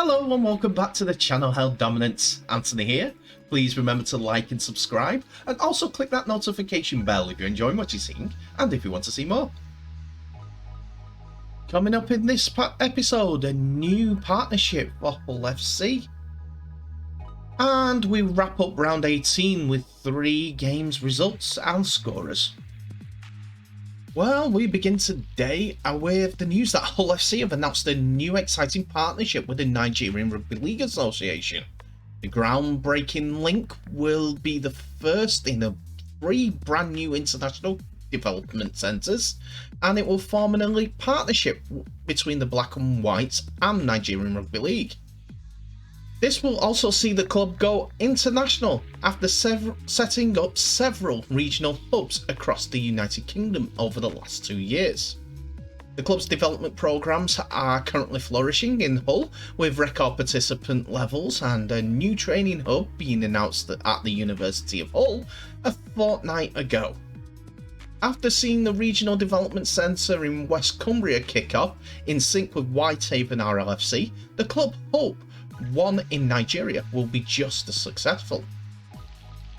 Hello and welcome back to the channel Held Dominance. Anthony here. Please remember to like and subscribe, and also click that notification bell if you're enjoying what you're seeing and if you want to see more. Coming up in this episode, a new partnership for Hull FC. And we wrap up round 18 with 3 games results and scorers. Well, we begin today with the news that Hull FC have announced a new exciting partnership with the Nigerian Rugby League Association. The groundbreaking link will be the first in 3 brand new international development centres, and it will form an elite partnership between the Black and Whites and Nigerian Rugby League. This will also see the club go international after setting up several regional hubs across the United Kingdom over the last 2 years. The club's development programmes are currently flourishing in Hull, with record participant levels and a new training hub being announced at the University of Hull a fortnight ago. After seeing the Regional Development Centre in West Cumbria kick off in sync with Whitehaven RLFC, the club hope one in Nigeria will be just as successful.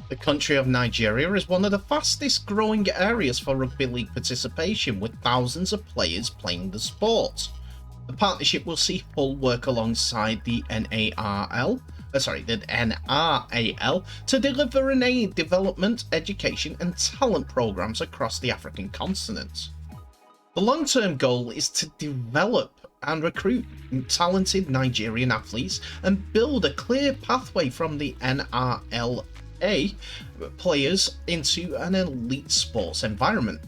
The country of Nigeria is one of the fastest growing areas for rugby league participation, with thousands of players playing the sport. The partnership will see Hull work alongside the NRL to deliver and aid development, education and talent programs across the African continent. The long-term goal is to develop and recruit talented Nigerian athletes and build a clear pathway from the NRLA players into an elite sports environment.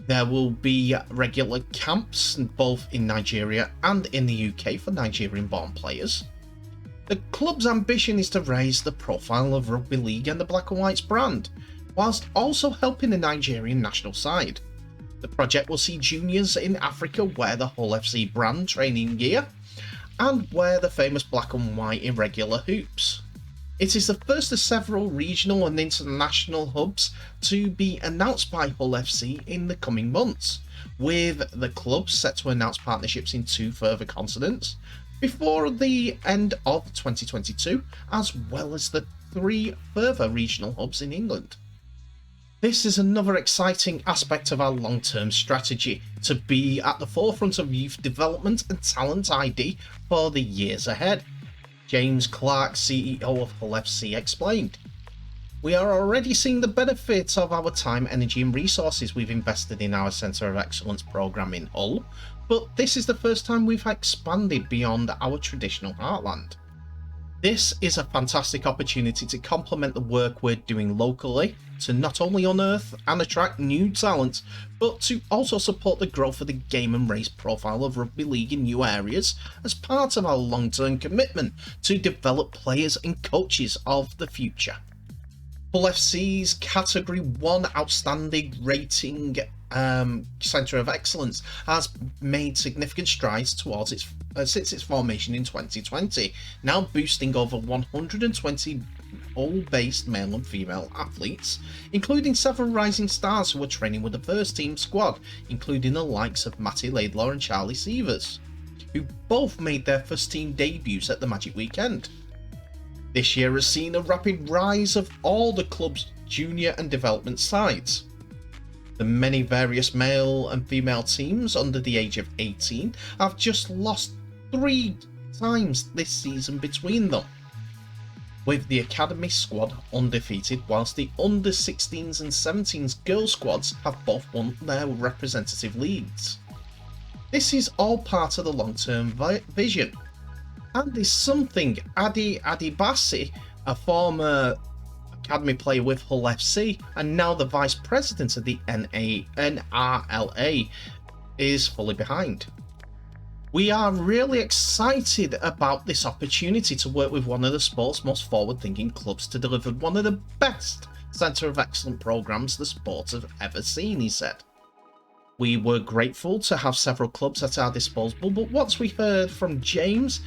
There will be regular camps both in Nigeria and in the UK for Nigerian-born players. The club's ambition is to raise the profile of rugby league and the Black and Whites brand, whilst also helping the Nigerian national side. The project will see juniors in Africa wear the Hull FC brand training gear and wear the famous black and white irregular hoops. It is the first of several regional and international hubs to be announced by Hull FC in the coming months, with the club set to announce partnerships in 2 further continents before the end of 2022, as well as the 3 further regional hubs in England. This is another exciting aspect of our long-term strategy, to be at the forefront of youth development and talent ID for the years ahead. James Clark, CEO of Hull FC, explained. We are already seeing the benefits of our time, energy and resources we've invested in our Centre of Excellence programme in Hull, but this is the first time we've expanded beyond our traditional heartland. This is a fantastic opportunity to complement the work we're doing locally, to not only unearth and attract new talent, but to also support the growth of the game and race profile of rugby league in new areas as part of our long-term commitment to develop players and coaches of the future. Hull FC's Category 1 Outstanding Rating Centre of Excellence has made significant strides towards since its formation in 2020, now boosting over 120 Hull-based male and female athletes, including several rising stars who are training with the first team squad, including the likes of Matty Laidlaw and Charlie Sievers, who both made their first team debuts at the Magic Weekend. This year has seen a rapid rise of all the club's junior and development sides. The many various male and female teams under the age of 18 have just lost 3 times this season between them, with the academy squad undefeated, whilst the under 16s and 17s girls squads have both won their representative leagues. This is all part of the long-term vision, and is something Adi Adibasi, a former academy player with Hull FC and now the vice president of the NRLA, is fully behind. We are really excited about this opportunity to work with one of the sport's most forward-thinking clubs to deliver one of the best Centre of Excellence programmes the sport has ever seen, he said. We were grateful to have several clubs at our disposal, but once we heard from James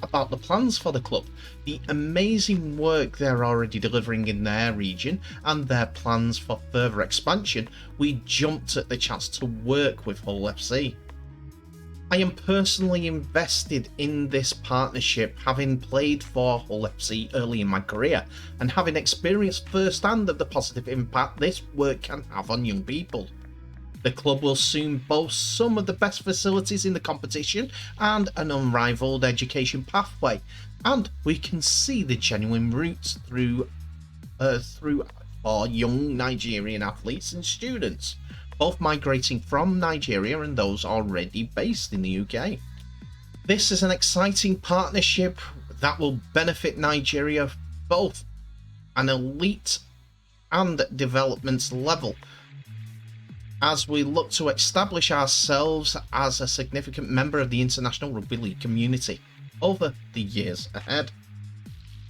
about the plans for the club, the amazing work they're already delivering in their region, and their plans for further expansion, we jumped at the chance to work with Hull FC. I am personally invested in this partnership, having played for Hull FC early in my career and having experienced firsthand of the positive impact this work can have on young people. The club will soon boast some of the best facilities in the competition and an unrivaled education pathway, and we can see the genuine roots through for young Nigerian athletes and students, both migrating from Nigeria and those already based in the UK. This is an exciting partnership that will benefit Nigeria both an elite and development level, as we look to establish ourselves as a significant member of the international rugby league community over the years ahead.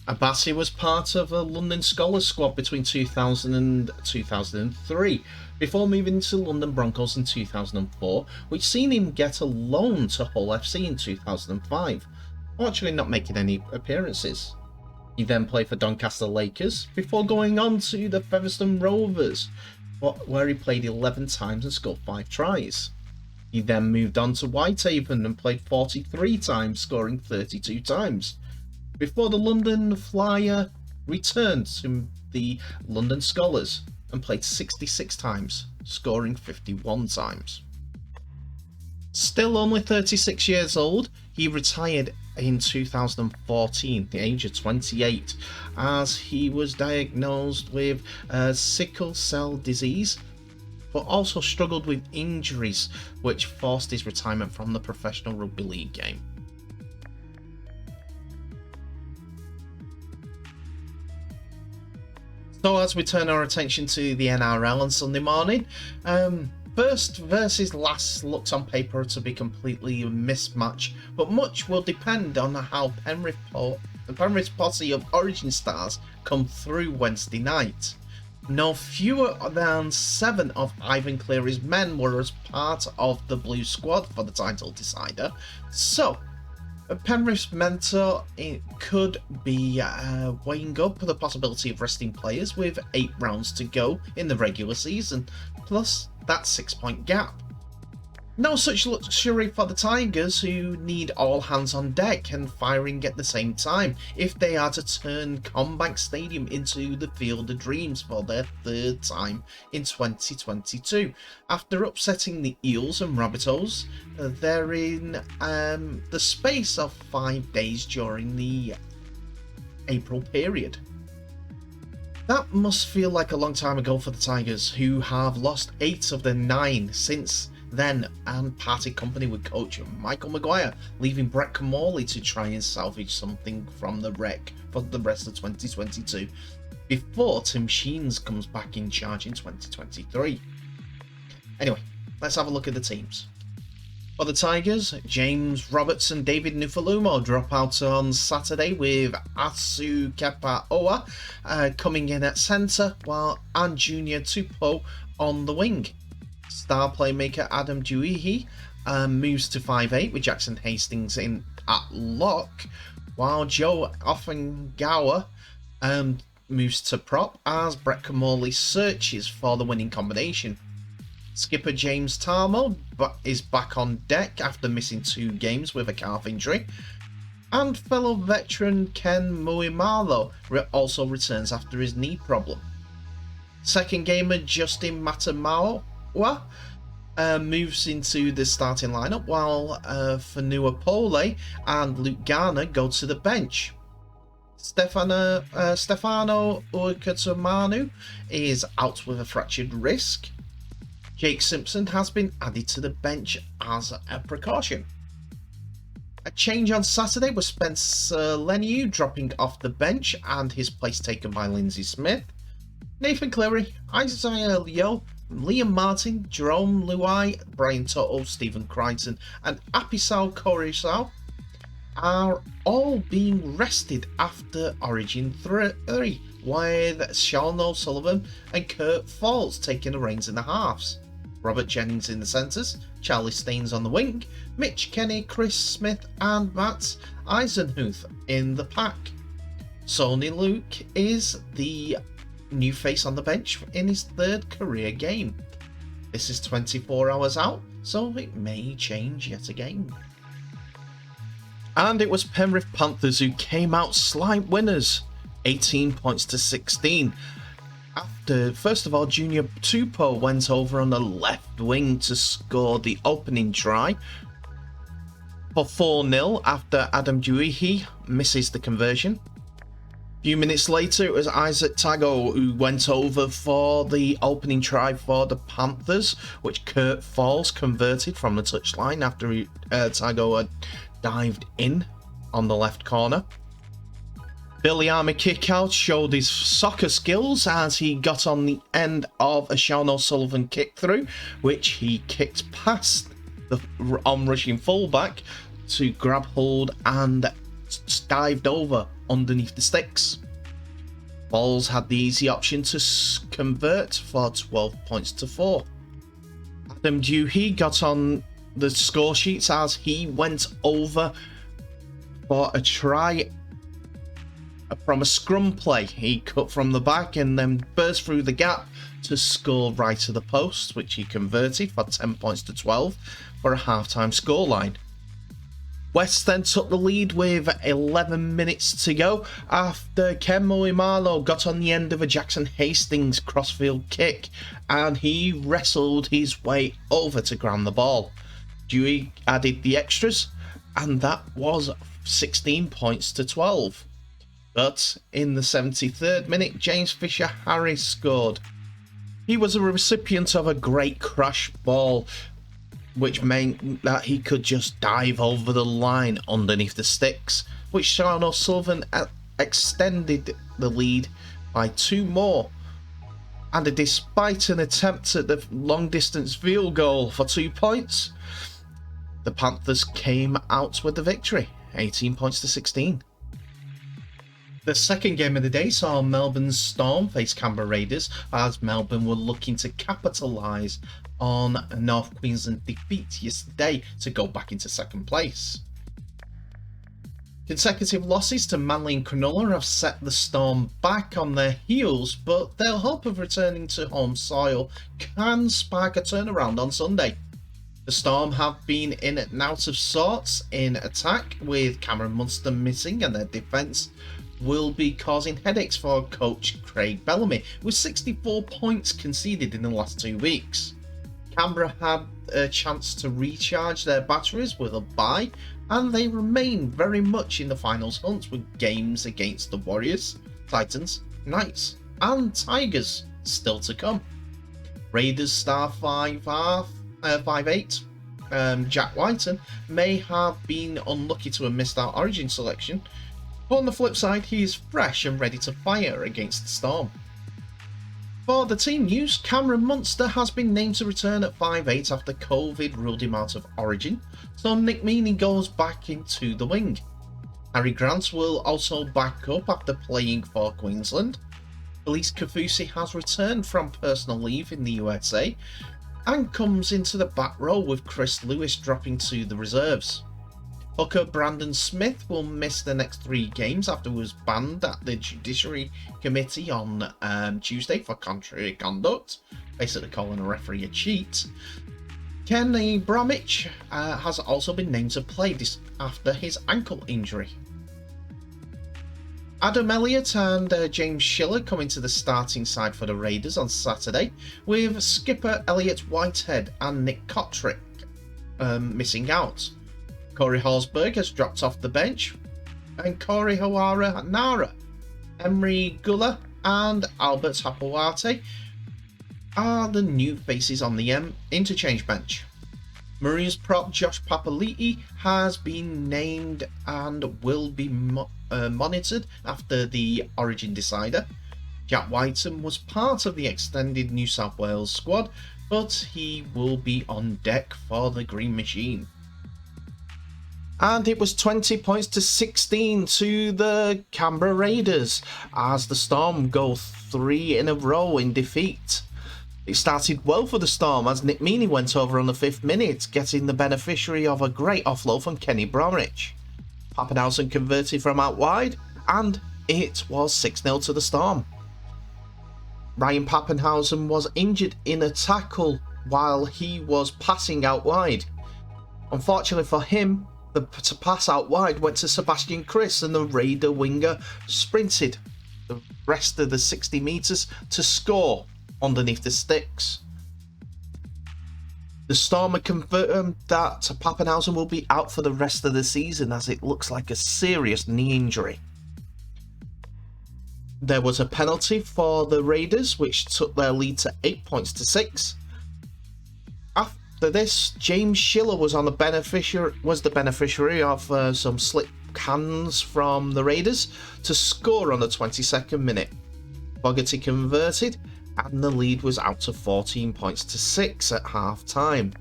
Abassi was part of a London Scholars squad between 2000 and 2003, before moving to London Broncos in 2004, which seen him get a loan to Hull FC in 2005, actually not making any appearances. He then played for Doncaster Lakers, before going on to the Featherstone Rovers, where he played 11 times and scored 5 tries. He then moved on to Whitehaven and played 43 times, scoring 32 times, before the London Flyer returned to the London Scholars and played 66 times, scoring 51 times. Still only 36 years old, he retired in 2014 at the age of 28 as he was diagnosed with sickle cell disease, but also struggled with injuries which forced his retirement from the professional rugby league game. So as we turn our attention to the NRL on Sunday morning, first versus last looks on paper to be completely a mismatch, but much will depend on how Penrith's posse of Origin stars come through Wednesday night. No fewer than 7 of Ivan Cleary's men were as part of the Blue squad for the title decider, so Penrith's mentor could be weighing up the possibility of resting players with 8 rounds to go in the regular season, plus that 6-point gap. No such luxury for the Tigers, who need all hands on deck and firing at the same time if they are to turn CommBank Stadium into the Field of Dreams for their 3rd time in 2022. After upsetting the Eels and Rabbitohs, they're in the space of 5 days during the April period. That must feel like a long time ago for the Tigers, who have lost 8 of their 9 since then and parted company with coach Michael Maguire, leaving Brett Comorley to try and salvage something from the wreck for the rest of 2022 before Tim Sheens comes back in charge in 2023. Anyway, let's have a look at the teams. For the Tigers, James Roberts and David Nufalumo drop out on Saturday, with Asu Kepa-Owa coming in at centre, while and Junior Tupou on the wing. Star playmaker Adam Duihi moves to 5'8", with Jackson Hastings in at lock, while Joe Offengawa moves to prop as Brett Comorley searches for the winning combination. Skipper James Tarmo is back on deck after missing 2 games with a calf injury, and fellow veteran Ken Muimalo also returns after his knee problem. Second gamer Justin Matamawa moves into the starting lineup, while Fanua Pole and Luke Garner go to the bench. Stefano Urkatumanu is out with a fractured wrist. Jake Simpson has been added to the bench as a precaution. A change on Saturday was Spencer Leniu dropping off the bench and his place taken by Lindsay Smith. Nathan Cleary, Isaiah Leo, Liam Martin, Jerome Luai, Brian Toto, Stephen Crichton and Apisao Korisao are all being rested after Origin 3, with Sean O'Sullivan and Kurt Falls taking the reins in the halves. Robert Jennings in the centres, Charlie Staines on the wing, Mitch Kenny, Chris Smith and Matt Eisenhuth in the pack. Sony Luke is the new face on the bench in his 3rd career game. This is 24 hours out, so it may change yet again. And it was Penrith Panthers who came out slight winners, 18 points to 16. After, first of all, Junior Tupou went over on the left wing to score the opening try for 4-0 after Adam Duihi misses the conversion. A few minutes later, it was Isaac Tago who went over for the opening try for the Panthers, which Kurt Falls converted from the touchline after Tago had dived in on the left corner. Billy Army kickout showed his soccer skills as he got on the end of a Sean O'Sullivan kick through, which he kicked past the on-rushing fullback to grab hold and dived over underneath the sticks. Falls had the easy option to convert for 12 points to 4. Adam Duhey got on the score sheets as he went over for a try from a scrum play. He cut from the back and then burst through the gap to score right to the post, which he converted for 10 points to 12 for a half-time scoreline. West then took the lead with 11 minutes to go after Ken Moimalo got on the end of a Jackson Hastings crossfield kick and he wrestled his way over to ground the ball. Dewey added the extras and that was 16 points to 12. But in the 73rd minute, James Fisher-Harris scored. He was a recipient of a great crash ball, which meant that he could just dive over the line underneath the sticks, which Sean O'Sullivan extended the lead by 2 more. And despite an attempt at the long-distance field goal for 2 points, the Panthers came out with the victory, 18 points to 16. The second game of the day saw Melbourne Storm face Canberra Raiders as Melbourne were looking to capitalise on North Queensland defeat yesterday to go back into second place. Consecutive losses to Manly and Cronulla have set the Storm back on their heels, but their hope of returning to home soil can spark a turnaround on Sunday. The Storm have been in and out of sorts in attack, with Cameron Munster missing, and their defence will be causing headaches for coach Craig Bellamy, with 64 points conceded in the last 2 weeks. Canberra had a chance to recharge their batteries with a bye, and they remain very much in the finals hunt with games against the Warriors, Titans, Knights and Tigers still to come. Raiders star 5'8", Jack Whiten may have been unlucky to have missed our Origin selection, but on the flip side, he is fresh and ready to fire against the Storm. For the team news, Cameron Munster has been named to return at 5'8" after COVID ruled him out of Origin, so Nick Meaney goes back into the wing. Harry Grant will also back up after playing for Queensland. Elise Kafusi has returned from personal leave in the USA and comes into the back row with Chris Lewis dropping to the reserves. Hooker Brandon Smith will miss the next 3 games after he was banned at the Judiciary Committee on Tuesday for contrary conduct, basically calling a referee a cheat. Kenny Bromwich has also been named to play this after his ankle injury. Adam Elliott and James Schiller come into the starting side for the Raiders on Saturday, with skipper Elliot Whitehead and Nick Kotrick missing out. Corey Horsburgh has dropped off the bench, and Corey Hawara Nara, Emery Gulla and Albert Hapawate are the new faces on the interchange bench. Marines prop Josh Papali'i has been named and will be monitored after the Origin decider. Jack Whiten was part of the extended New South Wales squad, but he will be on deck for the Green Machine. And it was 20 points to 16 to the Canberra Raiders as the Storm go 3 in a row in defeat. It started well for the Storm as Nick Meaney went over on the 5th minute, getting the beneficiary of a great offload from Kenny Bromwich. Pappenhausen converted from out wide and it was 6-0 to the Storm. Ryan Pappenhausen was injured in a tackle while he was passing out wide. Unfortunately for him, the pass out wide went to Sebastian Kris, and the Raider winger sprinted the rest of the 60 metres to score underneath the sticks. The Storm have confirmed that Pappenhausen will be out for the rest of the season, as it looks like a serious knee injury. There was a penalty for the Raiders, which took their lead to 8 points to 6. After this, James Schiller was the beneficiary of some slip hands from the Raiders to score on the 22nd minute. Fogarty converted, and the lead was out to 14 points to 6 at half-time.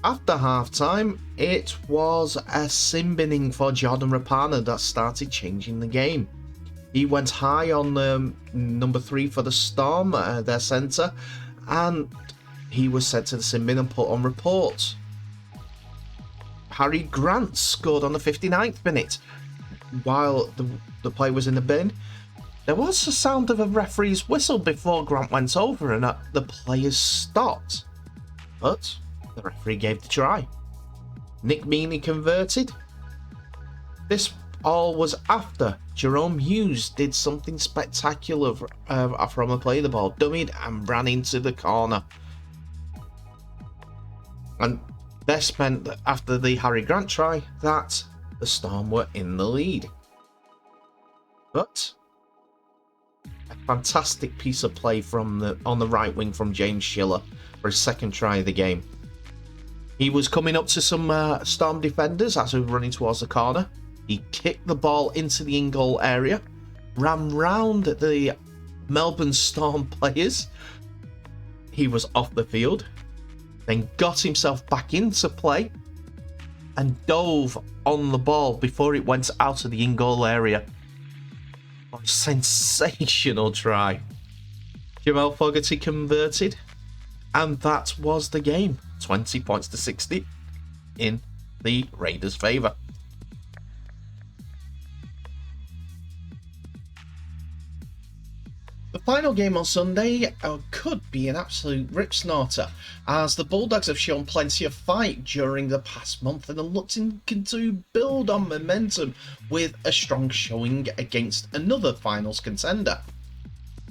After half-time, it was a sin binning for Jordan Rapana that started changing the game. He went high on number 3 for the Storm, their centre, and he was sent to the sin bin and put on report. Harry Grant scored on the 59th minute. While the play was in the bin, there was a sound of a referee's whistle before Grant went over and the players stopped. But the referee gave the try. Nick Meaney converted. This all was after Jerome Hughes did something spectacular from a play. The ball dummied and ran into the corner. And this meant that after the Harry Grant try, that the Storm were in the lead. But a fantastic piece of play on the right wing from James Schiller for his second try of the game. He was coming up to some Storm defenders as they were running towards the corner. He kicked the ball into the in-goal area, ran round the Melbourne Storm players. He was off the field, then got himself back into play and dove on the ball before it went out of the in-goal area. A sensational try. Jamal Fogarty converted, and that was the game. 20 points to 60 in the Raiders' favour. The final game on Sunday could be an absolute rip snorter, as the Bulldogs have shown plenty of fight during the past month and are looking to build on momentum with a strong showing against another finals contender.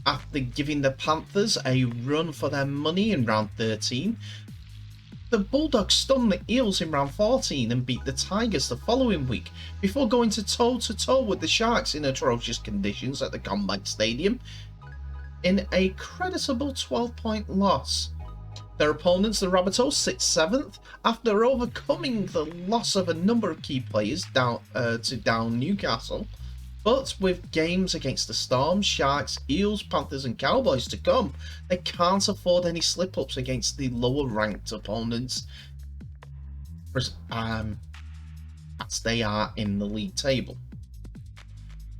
After giving the Panthers a run for their money in round 13, the Bulldogs stunned the Eels in round 14 and beat the Tigers the following week, before going toe-to-toe with the Sharks in atrocious conditions at the CommBank Stadium in a creditable 12-point loss. Their opponents, the Rabbitohs, sit 7th after overcoming the loss of a number of key players down Newcastle. But with games against the Storm, Sharks, Eels, Panthers and Cowboys to come, they can't afford any slip-ups against the lower-ranked opponents as they are in the league table.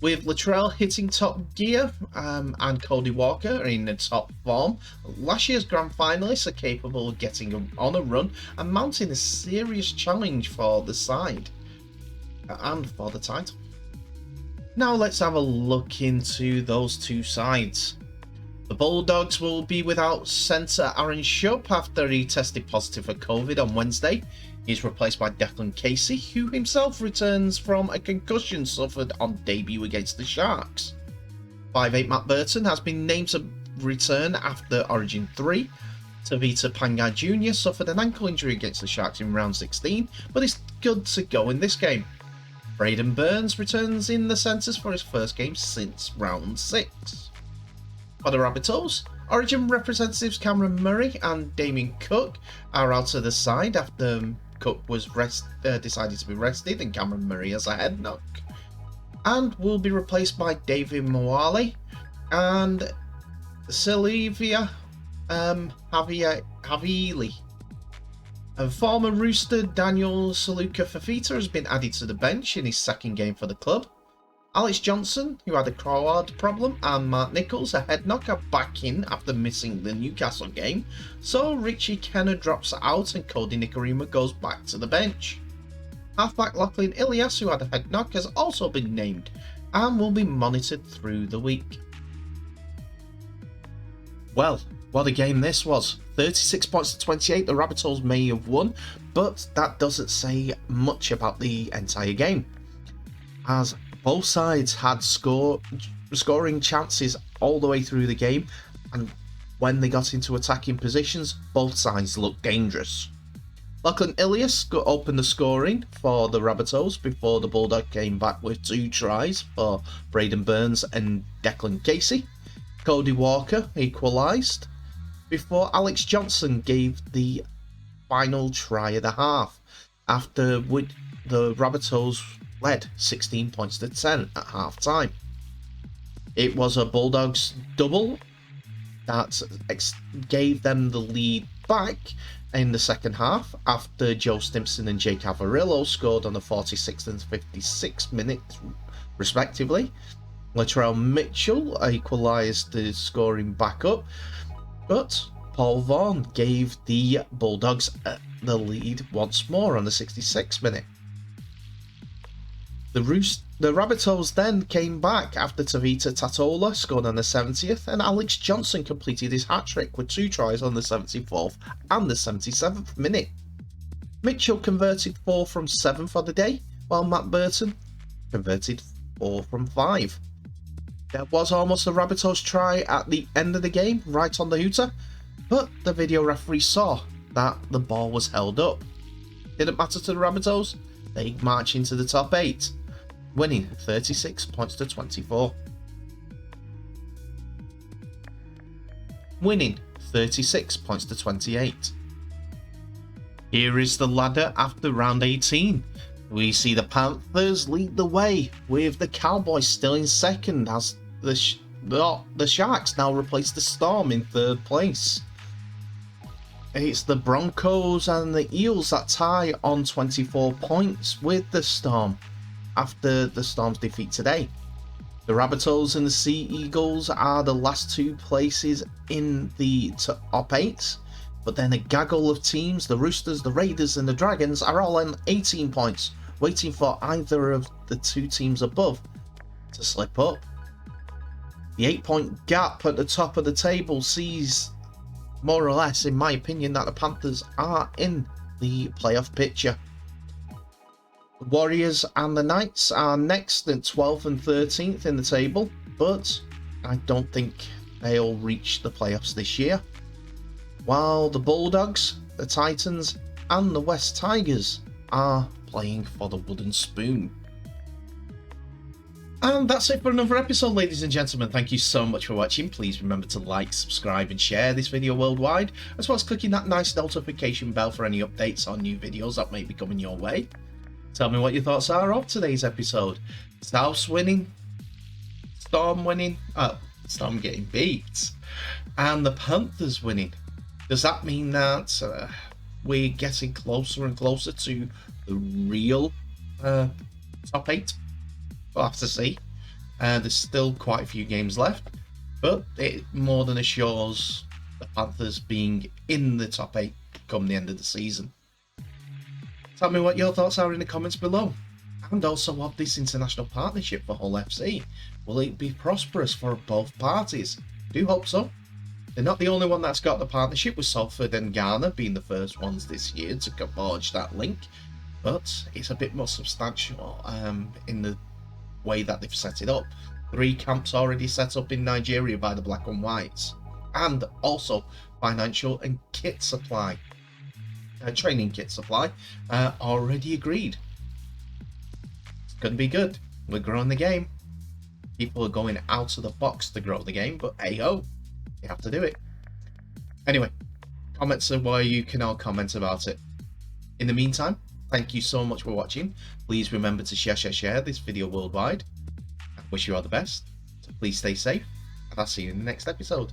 With Latrell hitting top gear and Cody Walker in the top form, last year's grand finalists are capable of getting on a run and mounting a serious challenge for the side and for the title. Now let's have a look into those two sides. The Bulldogs will be without centre Aaron Shupp after he tested positive for COVID on Wednesday. He's replaced by Declan Casey, who himself returns from a concussion suffered on debut against the Sharks. 5'8" Matt Burton has been named to return after Origin 3. Tavita Pangai Jr. suffered an ankle injury against the Sharks in round 16, but is good to go in this game. Braden Burns returns in the centres for his first game since round 6. For the Rabbitohs, Origin representatives Cameron Murray and Damien Cook are out of the side after Cook was decided to be rested and Cameron Murray has a head knock, and will be replaced by David Mwale and Sylvia Havili. A former Rooster Daniel Saluka Fafita has been added to the bench in his second game for the club. Alex Johnson, who had a quad problem, and Mark Nichols, a head knock, are back in after missing the Newcastle game, so Richie Kenner drops out and Cody Nikorima goes back to the bench. Halfback Lachlan Ilias, who had a head knock, has also been named and will be monitored through the week. Well, What a game this was. 36 points to 28, the Rabbitohs may have won, but that doesn't say much about the entire game, as both sides had scoring chances all the way through the game, and when they got into attacking positions, both sides looked dangerous. Lachlan Ilias opened the scoring for the Rabbitohs before the Bulldog came back with 2 tries for Braden Burns and Declan Casey. Cody Walker equalised before Alex Johnson gave the final try of the half, after which the Rabbitohs led 16 points to 10 at half time. It was a Bulldogs double that gave them the lead back in the second half, after Joe Stimson and Jake Avarillo scored on the 46th and 56th minutes respectively. Latrell Mitchell equalised the scoring back up, but Paul Vaughan gave the Bulldogs the lead once more on the 66th minute. The Rabbitohs then came back after Tavita Tatola scored on the 70th, and Alex Johnson completed his hat-trick with 2 tries on the 74th and the 77th minute. Mitchell converted 4 from 7 for the day, while Matt Burton converted 4 from 5. There was almost a Rabbitohs try at the end of the game, right on the hooter, but the video referee saw that the ball was held up. Didn't matter to the Rabbitohs, they march into the top 8, winning 36 points to 24. Winning 36 points to 28. Here is the ladder after round 18. We see the Panthers lead the way, with the Cowboys still in second, as the Sharks now replace the Storm in third place. It's the Broncos and the Eels that tie on 24 points with the Storm after the Storm's defeat today. The Rabbitohs and the Sea Eagles are the last 2 places in the top 8, but then a gaggle of teams, the Roosters, the Raiders and the Dragons, are all on 18 points, waiting for either of the 2 teams above to slip up. The 8-point gap at the top of the table sees, more or less, in my opinion, that the Panthers are in the playoff picture. The Warriors and the Knights are next at 12th and 13th in the table, but I don't think they'll reach the playoffs this year. While the Bulldogs, the Titans and the West Tigers are playing for the wooden spoon. And that's it for another episode, ladies and gentlemen. Thank you so much for watching. Please remember to like, subscribe and share this video worldwide, as well as clicking that nice notification bell for any updates on new videos that may be coming your way. Tell me what your thoughts are of today's episode. Souths winning, Storm winning, Storm getting beat, and the Panthers winning. Does that mean that we're getting closer and closer to the real top 8? We'll have to see. There's still quite a few games left, but it more than assures the Panthers being in the top 8 come the end of the season. Tell me what your thoughts are in the comments below, and also of this international partnership for Hull FC. Will it be prosperous for both parties? Do hope so. They're not the only one that's got the partnership, with Salford and Ghana being the first ones this year to forge that link, but it's a bit more substantial in the way that they've set it up. 3 camps already set up in Nigeria by the Black and Whites, and also financial and kit supply, training kit supply, already agreed. It's going to be good. We're growing the game. People are going out of the box to grow the game, but hey ho, you have to do it. Anyway, comments are where you can all comment about it. In the meantime, thank you so much for watching. Please remember to share this video worldwide. I wish you all the best. So please stay safe, and I'll see you in the next episode.